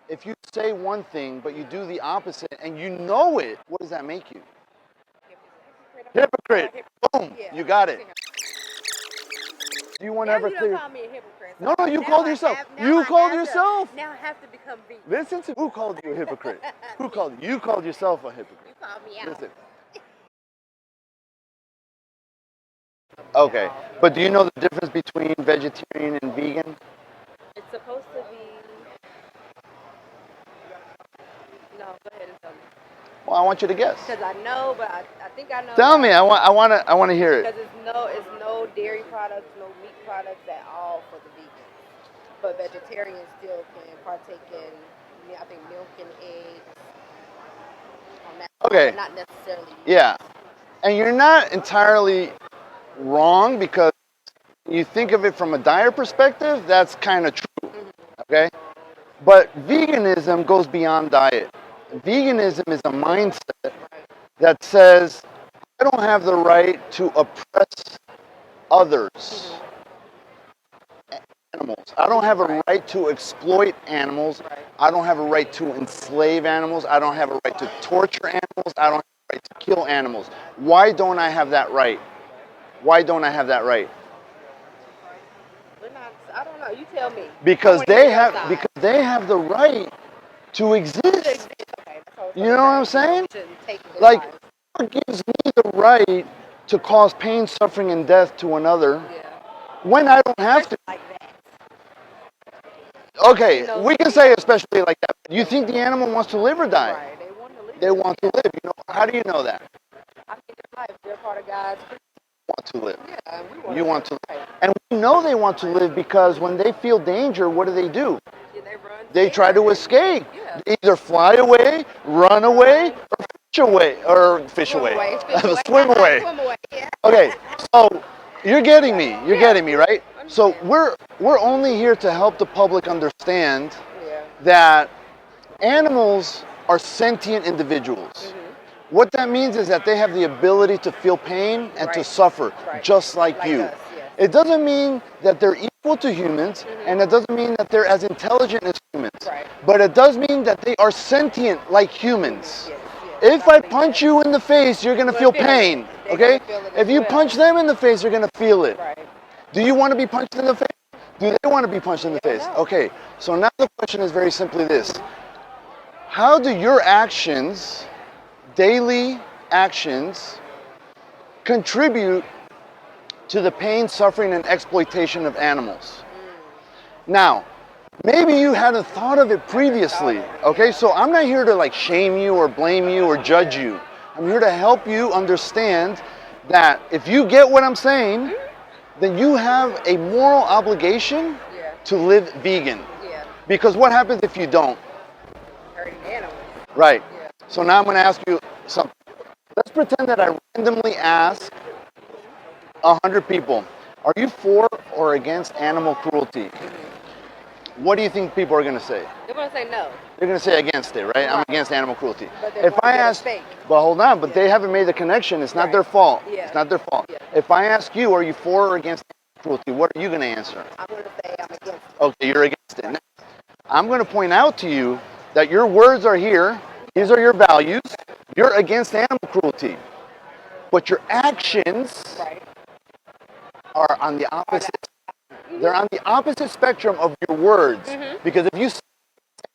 If you say one thing, but you do the opposite, and you know it, what does that make you? Hypocrite. Boom. Yeah. You got it. Do you want to ever clear? Don't call me a hypocrite. So no, you called yourself. You called yourself. Now I have to become vegan. Listen to who called you a hypocrite. Who called you? You called yourself a hypocrite. You called me out. Listen. Okay, but do you know the difference between vegetarian and vegan? It's supposed to be. No, go ahead and tell me. Well, I want you to guess. Because I know, but I think I know. Tell me. I want to hear it. Because it's no dairy products, no meat products at all for the vegans. But vegetarians still can partake in, I think, milk and eggs. On that Okay. But not necessarily. Yeah, and you're not entirely wrong because you think of it from a diet perspective. That's kind of true. Okay, but veganism goes beyond diet. Veganism is a mindset that says, I don't have the right to oppress others, animals. I don't have a right to exploit animals. I don't have a right to enslave animals. I don't have a right to torture animals. I don't have a right to kill animals. Why don't I have that right? Why don't I have that right? I don't know. You tell me. Because they have the right to exist. You know what I'm saying? Like, who gives me the right to cause pain, suffering, and death to another when I don't have to? Okay, we can say especially like that. You think the animal wants to live or die? Right. They want to live. They want to live. You know, how do you know that? I mean, their life. They're part of God's. Want to live. Yeah, you want to live. And we know they want to live because when they feel danger, what do? They try to escape. Yeah. They either fly away, run away, or fish away. Swim away. Yeah. Okay, so you're getting me. You're getting me, right? So we're only here to help the public understand that animals are sentient individuals. What that means is that they have the ability to feel pain and to suffer, just like you. Us, yes. It doesn't mean that they're equal to humans, and it doesn't mean that they're as intelligent as humans. Right. But it does mean that they are sentient like humans. If I punch you in the face, you're going to feel pain, okay? If you punch them in the face, you're going to feel it. Right. Do you want to be punched in the face? Do they want to be punched in the face? Okay, so now the question is very simply this. How do your actions, daily actions, contribute to the pain, suffering, and exploitation of animals? Now, maybe you hadn't thought of it previously, okay? So I'm not here to like shame you or blame you or judge you. I'm here to help you understand that if you get what I'm saying, then you have a moral obligation to live vegan. Yeah. Because what happens if you don't? Hurting animals. Right. Yeah. So now I'm going to ask you something. Let's pretend that I randomly ask 100 people, are you for or against animal cruelty? What do you think people are going to say? They're going to say no. They're going to say against it, right? I'm against animal cruelty. But if I ask, but hold on, but they haven't made the connection. It's not their fault. Yeah. It's not their fault. Yeah. If I ask you, are you for or against animal cruelty? What are you going to answer? I'm going to say I'm against it. Okay, you're against it. Now, I'm going to point out to you that your words are here. These are your values. You're against animal cruelty. But your actions are on the opposite. They're on the opposite spectrum of your words. Because if you say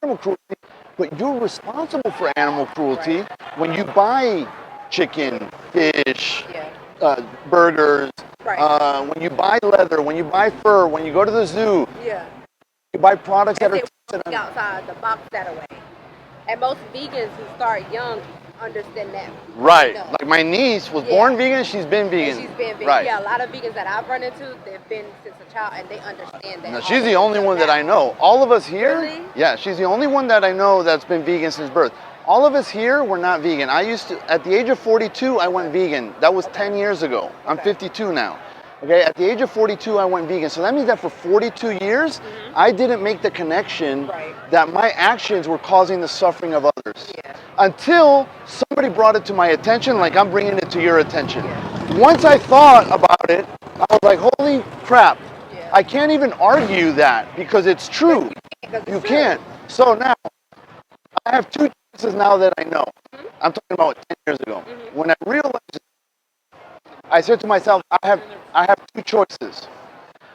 animal cruelty, but you're responsible for animal cruelty when you buy chicken, fish, burgers, when you buy leather, when you buy fur, when you go to the zoo, you buy products that are tested outside the box that way. And most vegans who start young understand that. Right. Like my niece was born vegan, she's been vegan. And she's been vegan. Right. Yeah, a lot of vegans that I've run into, they've been since a child and they understand that. No, she's the only one that I know. All of us here, really? Yeah, she's the only one that I know that's been vegan since birth. All of us here were not vegan. I used to, at the age of 42, I went vegan. That was 10 years ago. I'm 52 now. Okay, at the age of 42, I went vegan. So that means that for 42 years, I didn't make the connection that my actions were causing the suffering of others. Until somebody brought it to my attention, like I'm bringing it to your attention. Once I thought about it, I was like, holy crap. I can't even argue that because it's true. You can't. So now, I have two choices now that I know. I'm talking about 10 years ago. When I realized it, I said to myself, I have two choices.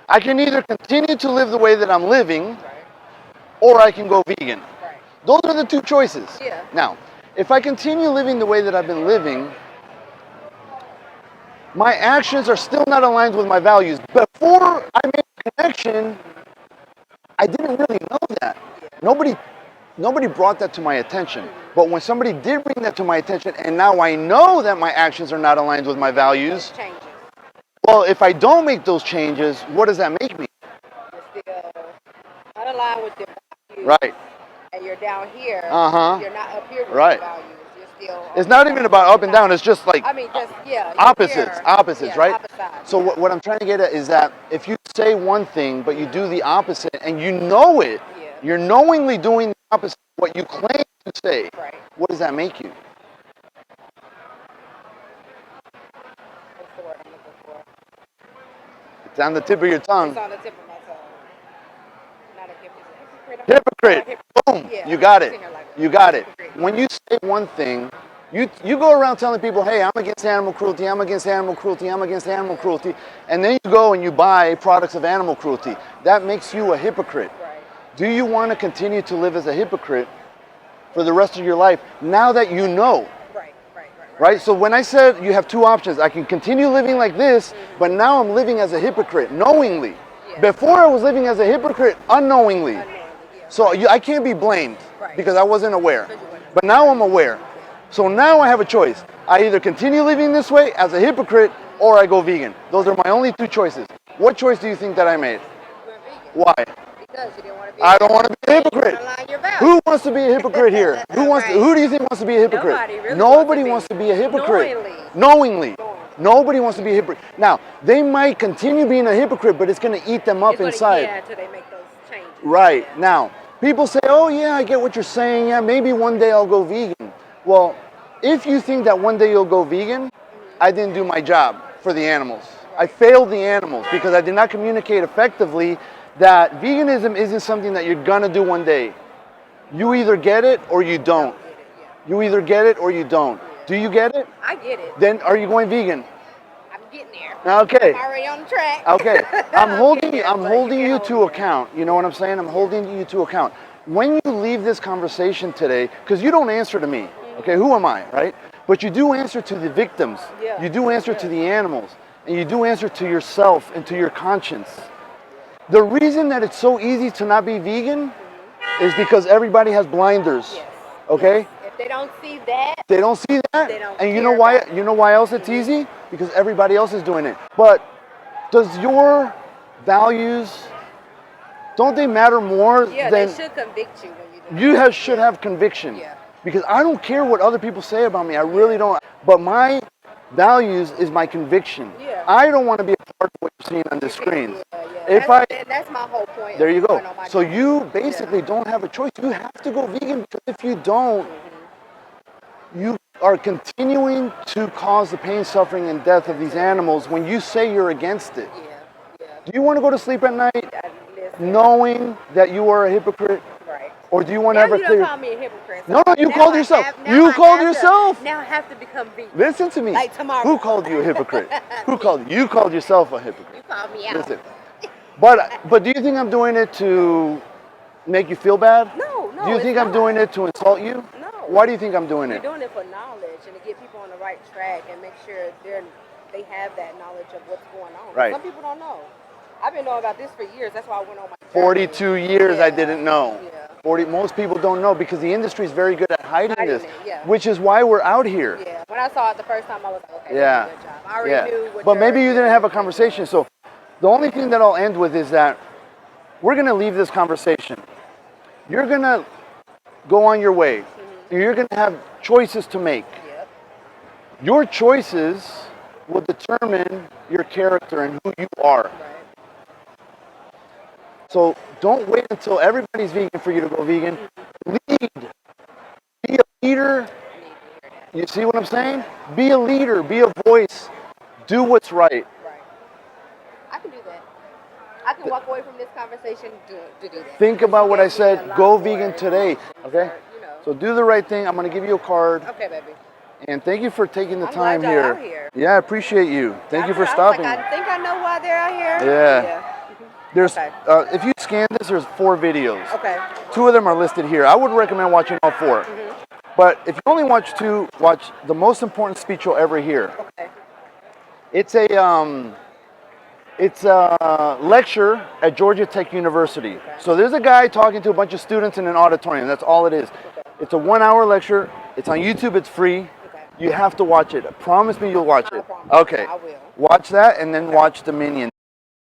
I can either continue to live the way that I'm living, or I can go vegan. Those are the two choices. Yeah. Now, if I continue living the way that I've been living, my actions are still not aligned with my values. Before I made a connection, I didn't really know that. Nobody brought that to my attention. But when somebody did bring that to my attention, and now I know that my actions are not aligned with my values, Changes. well, if I don't make those changes, what does that make me? You're still unaligned with your values. Right. And you're down here. Uh-huh. You're not up here with Right. your values. You're still. It's not even about up and down. It's just like I mean, just yeah. opposites, Yeah, right? opposite, So what I'm trying to get at is that if you say one thing, but you do the opposite, and you know it, you're knowingly doing the opposite of what you claim to say. Right. What does that make you? What's the word I'm looking for? It's on the tip of your tongue. It's on the tip of my tongue. Not a hypocrite. Hypocrite. Boom. Yeah, you got it. like You got it. When you say one thing, you go around telling people, hey, I'm against animal cruelty, I'm against animal cruelty, I'm against animal cruelty. And then you go and you buy products of animal cruelty. That makes you a hypocrite. Right. Do you want to continue to live as a hypocrite for the rest of your life now that you know? Right? So when I said you have two options, I can continue living like this, but now I'm living as a hypocrite knowingly. Yeah. Before I was living as a hypocrite unknowingly. So I can't be blamed because I wasn't aware. But now I'm aware. So now I have a choice. I either continue living this way as a hypocrite or I go vegan. Those are my only two choices. What choice do you think that I made? Why? Because you didn't want to be I don't want to be a hypocrite. Who wants to be a hypocrite here? Who do you think wants to be a hypocrite? Nobody wants to be a hypocrite. Knowingly. Nobody wants to be a hypocrite. Now, they might continue being a hypocrite, but it's going to eat them up inside. Yeah, until they make those changes. Right. Now, people say, oh yeah, I get what you're saying. Yeah, maybe one day I'll go vegan. Well, if you think that one day you'll go vegan, I didn't do my job for the animals. I failed the animals because I did not communicate effectively that veganism isn't something that you're gonna do one day. You either get it or you don't. You either get it or you don't. Do you get it? I get it. Then are you going vegan? I'm getting there. Okay. I'm already on the track. Okay. I'm holding you to account. You know what I'm saying? I'm holding you to account. When you leave this conversation today, because you don't answer to me, okay, who am I, right? But you do answer to the victims. Yeah. You do answer to the animals. And you do answer to yourself and to your conscience. The reason that it's so easy to not be vegan is because everybody has blinders. Yes. Okay? Yes. If they don't see that, they don't see that. They don't and you know why? You know why else it's easy? Because everybody else is doing it. But does your values, don't they matter more than? They should convict you when you do. You should have conviction. Yeah. Because I don't care what other people say about me. I really don't. But my values is my conviction. Yeah. I don't want to be a part of what you're seeing on the screens. Yeah. That's my whole point. There you go. So you basically don't have a choice. You have to go vegan because if you don't, you are continuing to cause the pain, suffering, and death of these animals when you say you're against it. Yeah. Do you want to go to sleep at night knowing that you are a hypocrite? Right. Or do you want to have a clear? You don't call me a hypocrite. So no, you called yourself. You called yourself. Now I have to become vegan. Listen to me. Like tomorrow. Who called you a hypocrite? Who called you? You called yourself a hypocrite. You called me out. Listen. But do you think I'm doing it to make you feel bad? No. Do you think I'm doing it to insult you? No. Why do you think I'm doing it? You're doing it for knowledge and to get people on the right track and make sure they have that knowledge of what's going on. Right. Some people don't know. I've been knowing about this for years. That's why I went on my 42 years I didn't know. Yeah. Most people don't know because the industry is very good at hiding this, it, which is why we're out here. Yeah. When I saw it the first time, I was like, okay, yeah. good job. I already knew what. But maybe you didn't have a conversation. So the only thing that I'll end with is that we're going to leave this conversation. You're going to go on your way. You're going to have choices to make. Yep. Your choices will determine your character and who you are. Right. So don't wait until everybody's vegan for you to go vegan. Lead. Be a leader. You see what I'm saying? Be a leader. Be a voice. Do what's right. Right. I can do that. I can walk away from this conversation to do that. Think about what I said. Go vegan today. Okay? So do the right thing. I'm going to give you a card. Okay, baby. And thank you for taking the I'm time glad y'all here. out here. Yeah, I appreciate you. Thank you for I was stopping. like, I think I know why they're out here. Yeah. There's, Okay. if you scan this, there's 4 videos. Okay. 2 of them are listed here. I would recommend watching all 4. But if you only watch 2, watch the most important speech you'll ever hear. Okay. It's a lecture at Georgia Tech University. Okay. So there's a guy talking to a bunch of students in an auditorium. That's all it is. Okay. It's a 1-hour lecture. It's on YouTube. It's free. Okay. You have to watch it. Promise me you'll watch it. promise. Okay. I will. Watch that and then watch Dominion.